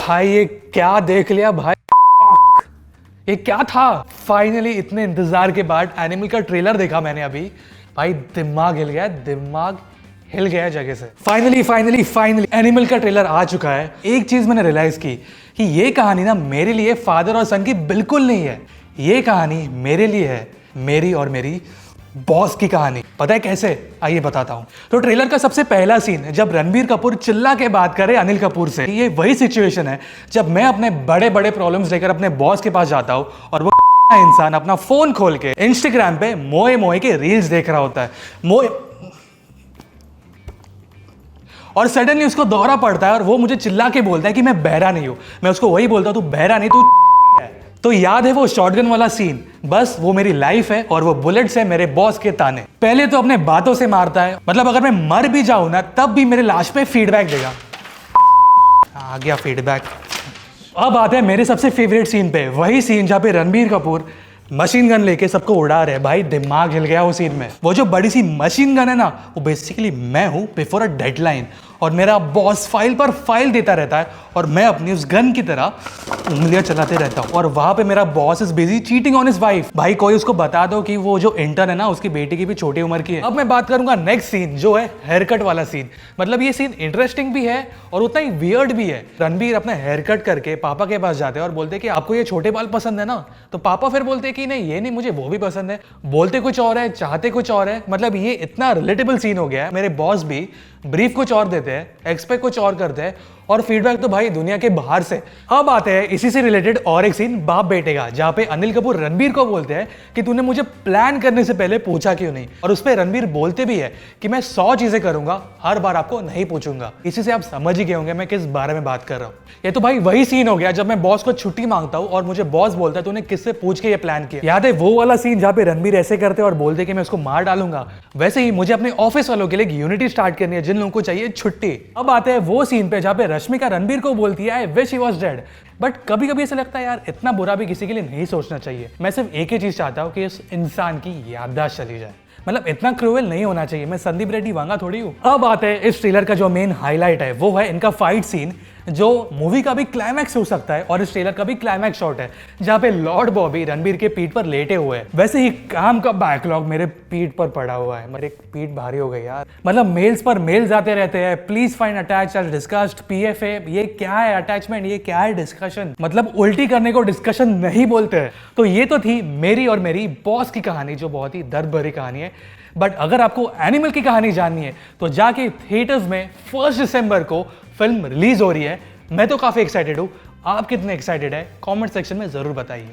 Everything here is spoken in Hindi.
भाई ये क्या देख लिया भाई, ये क्या था। फाइनली इतने इंतजार के बाद एनिमल का ट्रेलर देखा मैंने अभी, भाई दिमाग हिल गया, दिमाग हिल गया जगह से। फाइनली एनिमल का ट्रेलर आ चुका है। एक चीज मैंने रियलाइज की कि ये कहानी ना मेरे लिए फादर और सन की बिल्कुल नहीं है। ये कहानी मेरे लिए है, मेरी और मेरी बॉस की कहानी। पता है कैसे? आइए बताता हूं। तो ट्रेलर का सबसे पहला सीन जब रणबीर कपूर चिल्ला के बात करे अनिल कपूर से, ये वही सिचुएशन है जब मैं अपने बड़े बड़े प्रॉब्लम्स लेकर अपने बॉस के पास जाता हूं और वो इंसान अपना फोन खोल के इंस्टाग्राम पे मोए मोए के रील्स देख रहा होता है। मोए और सडनली उसको दौरा पड़ता है और वो मुझे चिल्ला के बोलता है कि मैं बहरा नहीं हूं। मैं उसको वही बोलता हूं, तू बहरा नहीं, तू तो याद है वो शॉटगन वाला सीन? बस वो मेरी लाइफ है और वो बुलेट्स है मेरे बॉस के ताने। पहले तो अपने बातों से मारता है, मतलब अगर मैं मर भी जाऊं ना तब भी मेरे लाश पे फीडबैक देगा। आ गया फीडबैक। अब आते हैं मेरे सबसे फेवरेट सीन पे, वही सीन जहां पे रणबीर कपूर मशीन गन लेके सबको उड़ा रहे। भाई दिमाग हिल गया वो सीन में। वो जो बड़ी सी मशीन गन है ना, वो बेसिकली मैं हूं बिफोर अ डेडलाइन, और मेरा बॉस फाइल पर फाइल देता रहता है और मैं अपनी उस गन की तरह उंगलियां चलाते रहता हूं। और वहां पे मेरा boss is busy cheating on his wife. भाई कोई उसको बता दो कि वो जो इंटर्न है ना, उसकी बेटी की भी छोटी उम्र की है। अब मैं बात करूंगा नेक्स्ट सीन, जो है हेयर कट वाला सीन। मतलब ये सीन इंटरेस्टिंग भी है और उतना ही वियर्ड भी है। रणबीर अपना हेयर कट करके पापा के पास जाते हैं और बोलते कि आपको ये छोटे बाल पसंद है ना, तो पापा फिर बोलते कि नहीं ये नहीं, मुझे वो भी पसंद है। बोलते कुछ और है, चाहते कुछ और है। मतलब ये इतना रिलेटेबल सीन हो गया है। मेरे बॉस भी ब्रीफ कुछ और देते हैं, एक्सपेक्ट कुछ और करते हैं, और फीडबैक तो भाई दुनिया के बाहर से। अब आते हैं इसी से रिलेटेड और एक सीन बाप बेटे का, जहां पे अनिल कपूर रणबीर को बोलते हैं कि तूने मुझे प्लान करने से पहले पूछा क्यों नहीं। और उस पर रणबीर बोलते भी है कि मैं 100 चीजें करूंगा, हर बार आपको नहीं पूछूंगा। इसी से आप समझ ही गए होंगे मैं किस बारे में बात कर रहा हूं। ये तो भाई वही सीन हो गया जब मैं बॉस को छुट्टी मांगता हूं और मुझे बॉस बोलता है तूने किससे पूछ के ये प्लान किया। याद है वो वाला सीन जहां पे रणबीर ऐसे करते और बोलते कि मैं उसको मार डालूंगा? वैसे ही मुझे अपने ऑफिस वालों के लिए यूनिटी स्टार्ट करनी है जिन लोगों को चाहिए छुट्टी। अब आते हैं वो सीन पे जहां पे रश्मिका रणबीर को बोलती है I wish he was dead. But कभी कभी ऐसा लगता है यार इतना बुरा भी किसी के लिए नहीं सोचना चाहिए। मैं सिर्फ एक ही चीज चाहता हूं कि उस इंसान की याददाश्त चली जाए। मतलब इतना क्रूएल नहीं होना चाहिए। मैं संदीप रेड्डी वांगा थोड़ी हूं। अब आते हैं इस ट्रेलर का जो मेन हाईलाइट है, वो है इनका फाइट सीन, जो मूवी का भी क्लाइमैक्स हो सकता है और इस ट्रेलर का भी क्लाइमैक्स शॉट है, जहां पे लॉर्ड बॉबी रणबीर के पीठ पर लेटे हुए हैं। वैसे ही काम का बैकलॉग मेरे पीठ पर पड़ा हुआ है। मेरे पीठ भारी हो गई यार। मतलब मेल्स पर मेल्स आते रहते हैं, please find attach as discussed PFA। ये क्या है अटैचमेंट, ये क्या है डिस्कशन? मतलब उल्टी करने को डिस्कशन नहीं बोलते हैं। तो ये तो थी मेरी और मेरी बॉस की कहानी, जो बहुत ही दर्द भरी कहानी है। बट अगर आपको एनिमल की कहानी जाननी है तो जाके थिएटर्स में 1 दिसंबर को फिल्म रिलीज हो रही है। मैं तो काफी एक्साइटेड हूं। आप कितने एक्साइटेड है कमेंट सेक्शन में जरूर बताइए।